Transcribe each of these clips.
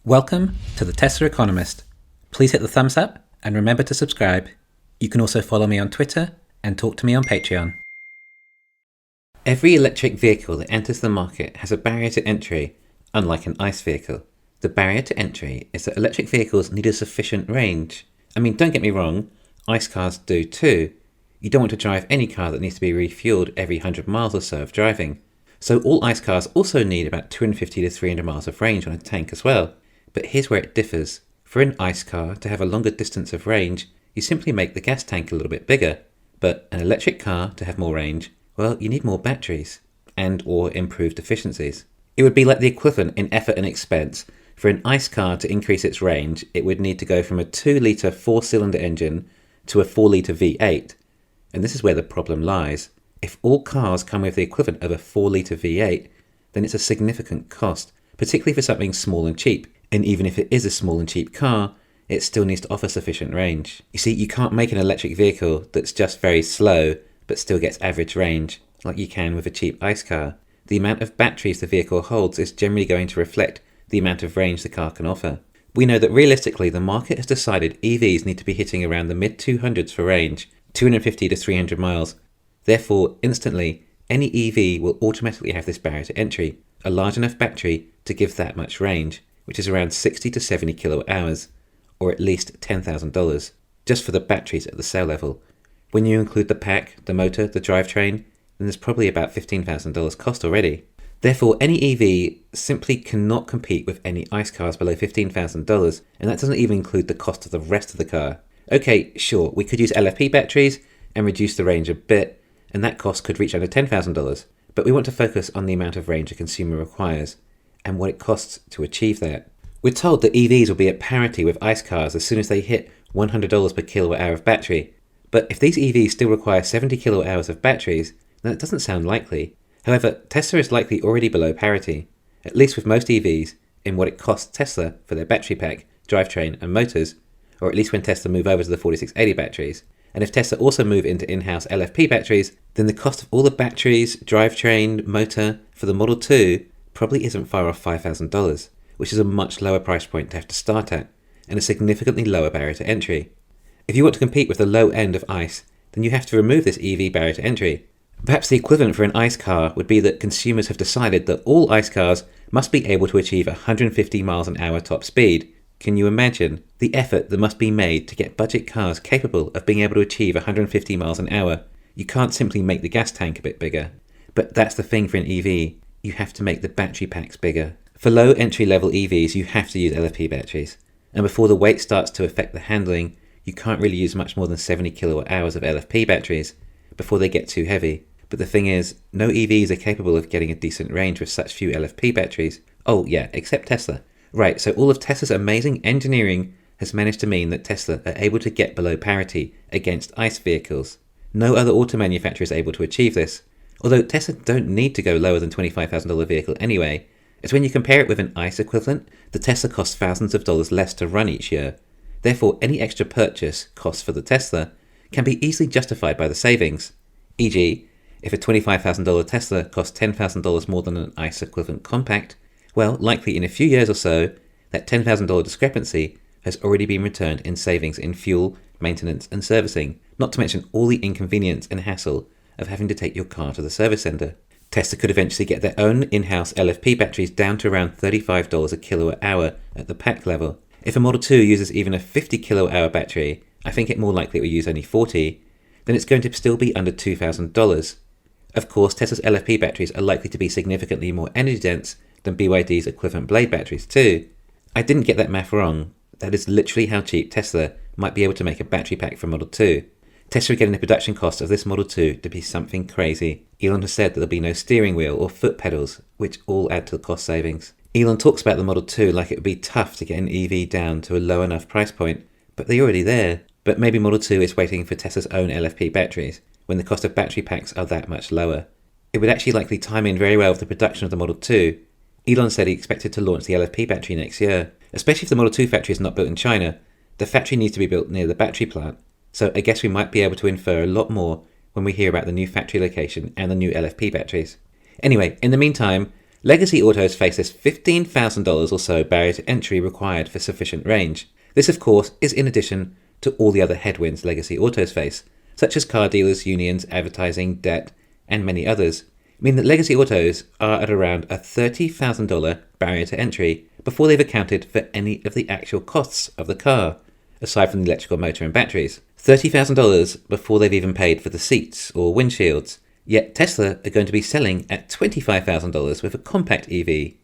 Welcome to the Tesla Economist. Please hit the thumbs up and remember to subscribe. You can also follow me on Twitter and talk to me on Patreon. Every electric vehicle that enters the market has a barrier to entry, unlike an ICE vehicle. The barrier to entry is that electric vehicles need a sufficient range. I mean, don't get me wrong, ICE cars do too. You don't want to drive any car that needs to be refueled every 100 miles or so of driving. So all ICE cars also need about 250 to 300 miles of range on a tank as well. But here's where it differs. For an ICE car to have a longer distance of range, you simply make the gas tank a little bit bigger. But an electric car to have more range, well, you need more batteries and or improved efficiencies. It would be like the equivalent in effort and expense. For an ICE car to increase its range, it would need to go from a 2-litre 4-cylinder engine to a 4-litre V8. And this is where the problem lies. If all cars come with the equivalent of a 4-litre V8, then it's a significant cost, particularly for something small and cheap. And even if it is a small and cheap car, it still needs to offer sufficient range. You see, you can't make an electric vehicle that's just very slow, but still gets average range, like you can with a cheap ICE car. The amount of batteries the vehicle holds is generally going to reflect the amount of range the car can offer. We know that realistically, the market has decided EVs need to be hitting around the mid-200s for range, 250 to 300 miles. Therefore, instantly, any EV will automatically have this barrier to entry, a large enough battery to give that much range, which is around 60 to 70 kilowatt hours, or at least $10,000, just for the batteries at the cell level. When you include the pack, the motor, the drivetrain, then there's probably about $15,000 cost already. Therefore, any EV simply cannot compete with any ICE cars below $15,000, and that doesn't even include the cost of the rest of the car. Okay, sure, we could use LFP batteries and reduce the range a bit, and that cost could reach under $10,000, but we want to focus on the amount of range a consumer requires, and what it costs to achieve that. We're told that EVs will be at parity with ICE cars as soon as they hit $100 per kilowatt hour of battery. But if these EVs still require 70 kilowatt hours of batteries, then it doesn't sound likely. However, Tesla is likely already below parity, at least with most EVs, in what it costs Tesla for their battery pack, drivetrain and motors, or at least when Tesla move over to the 4680 batteries. And if Tesla also move into in-house LFP batteries, then the cost of all the batteries, drivetrain, motor for the Model 2 probably isn't far off $5,000, which is a much lower price point to have to start at, and a significantly lower barrier to entry. If you want to compete with the low end of ICE, then you have to remove this EV barrier to entry. Perhaps the equivalent for an ICE car would be that consumers have decided that all ICE cars must be able to achieve 150 miles an hour top speed. Can you imagine the effort that must be made to get budget cars capable of being able to achieve 150 miles an hour? You can't simply make the gas tank a bit bigger. But that's the thing for an EV. You have to make the battery packs bigger. For low entry-level EVs, you have to use LFP batteries. And before the weight starts to affect the handling, you can't really use much more than 70 kilowatt hours of LFP batteries before they get too heavy. But the thing is, no EVs are capable of getting a decent range with such few LFP batteries. Oh yeah, except Tesla. Right, so all of Tesla's amazing engineering has managed to mean that Tesla are able to get below parity against ICE vehicles. No other auto manufacturer is able to achieve this. Although Tesla don't need to go lower than $25,000 vehicle anyway, as when you compare it with an ICE equivalent, the Tesla costs thousands of dollars less to run each year. Therefore, any extra purchase cost for the Tesla can be easily justified by the savings. E.g., if a $25,000 Tesla costs $10,000 more than an ICE equivalent compact, well, likely in a few years or so, that $10,000 discrepancy has already been returned in savings in fuel, maintenance and servicing, not to mention all the inconvenience and hassle of having to take your car to the service centre. Tesla could eventually get their own in-house LFP batteries down to around $35 a kilowatt hour at the pack level. If a Model 2 uses even a 50 kilowatt hour battery, I think it more likely it will use only 40, then it's going to still be under $2,000. Of course, Tesla's LFP batteries are likely to be significantly more energy dense than BYD's equivalent blade batteries too. I didn't get that math wrong. That is literally how cheap Tesla might be able to make a battery pack for Model 2. Tesla are getting the production cost of this Model 2 to be something crazy. Elon has said that there'll be no steering wheel or foot pedals, which all add to the cost savings. Elon talks about the Model 2 like it would be tough to get an EV down to a low enough price point, but they're already there. But maybe Model 2 is waiting for Tesla's own LFP batteries, when the cost of battery packs are that much lower. It would actually likely time in very well with the production of the Model 2. Elon said he expected to launch the LFP battery next year, especially if the Model 2 factory is not built in China. The factory needs to be built near the battery plant, so I guess we might be able to infer a lot more when we hear about the new factory location and the new LFP batteries. Anyway, in the meantime, Legacy autos face this $15,000 or so barrier to entry required for sufficient range. This, of course, is in addition to all the other headwinds legacy autos face, such as car dealers, unions, advertising, debt, and many others, mean that legacy autos are at around a $30,000 barrier to entry before they've accounted for any of the actual costs of the car, aside from the electrical motor and batteries. $30,000 before they've even paid for the seats or windshields. Yet Tesla are going to be selling at $25,000 with a compact EV.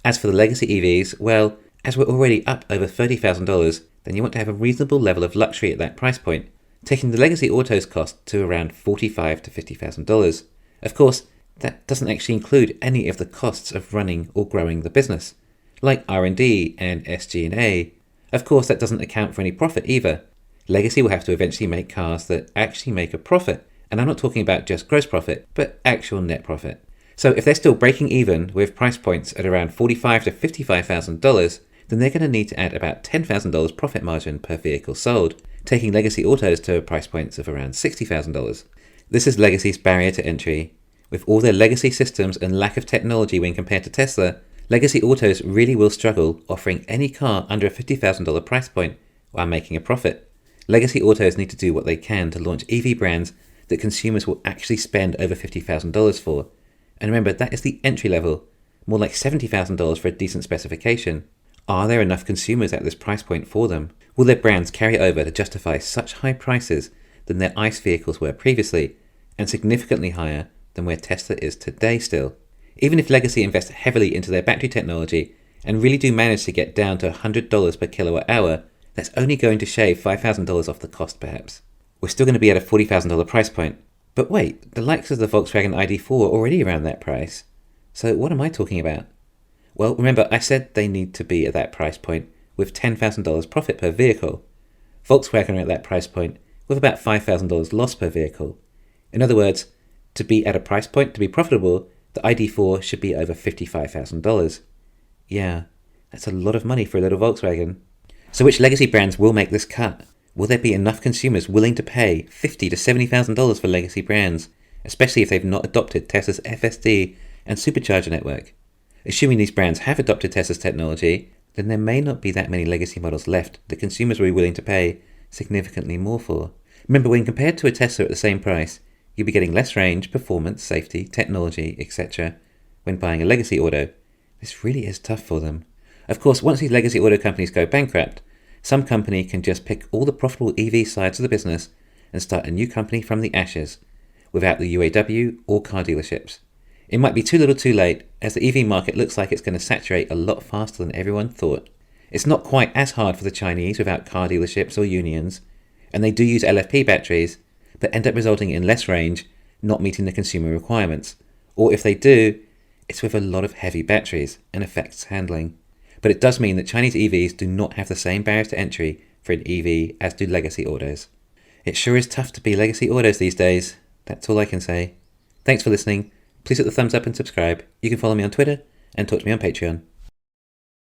As for the legacy EVs, well, as we're already up over $30,000, then you want to have a reasonable level of luxury at that price point, taking the legacy autos cost to around $45,000 to $50,000. Of course, that doesn't actually include any of the costs of running or growing the business, like R&D and SG&A. Of course, that doesn't account for any profit either. Legacy will have to eventually make cars that actually make a profit, and I'm not talking about just gross profit, but actual net profit. So if they're still breaking even with price points at around $45,000 to $55,000, then they're going to need to add about $10,000 profit margin per vehicle sold, taking legacy autos to price points of around $60,000. This is Legacy's barrier to entry. With all their legacy systems and lack of technology when compared to Tesla, legacy autos really will struggle offering any car under a $50,000 price point while making a profit. Legacy autos need to do what they can to launch EV brands that consumers will actually spend over $50,000 for. And remember, that is the entry level, more like $70,000 for a decent specification. Are there enough consumers at this price point for them? Will their brands carry over to justify such high prices than their ICE vehicles were previously, and significantly higher than where Tesla is today still? Even if Legacy invest heavily into their battery technology and really do manage to get down to $100 per kilowatt hour, that's only going to shave $5,000 off the cost perhaps. We're still going to be at a $40,000 price point. But wait, the likes of the Volkswagen ID.4 are already around that price. So what am I talking about? Well, remember, I said they need to be at that price point with $10,000 profit per vehicle. Volkswagen are at that price point with about $5,000 loss per vehicle. In other words, to be at a price point to be profitable, the ID.4 should be over $55,000. Yeah, that's a lot of money for a little Volkswagen. So which legacy brands will make this cut? Will there be enough consumers willing to pay $50,000 to $70,000 for legacy brands, especially if they've not adopted Tesla's FSD and supercharger network? Assuming these brands have adopted Tesla's technology, then there may not be that many legacy models left that consumers will be willing to pay significantly more for. Remember, when compared to a Tesla at the same price, you'll be getting less range, performance, safety, technology, etc. when buying a legacy auto. This really is tough for them. Of course, once these legacy auto companies go bankrupt, some company can just pick all the profitable EV sides of the business and start a new company from the ashes, without the UAW or car dealerships. It might be too little too late, as the EV market looks like it's going to saturate a lot faster than everyone thought. It's not quite as hard for the Chinese without car dealerships or unions, and they do use LFP batteries, but end up resulting in less range, not meeting the consumer requirements. Or if they do, it's with a lot of heavy batteries and effects handling. But it does mean that Chinese EVs do not have the same barriers to entry for an EV as do legacy autos. It sure is tough to be legacy autos these days. That's all I can say. Thanks for listening. Please hit the thumbs up and subscribe. You can follow me on Twitter and talk to me on Patreon.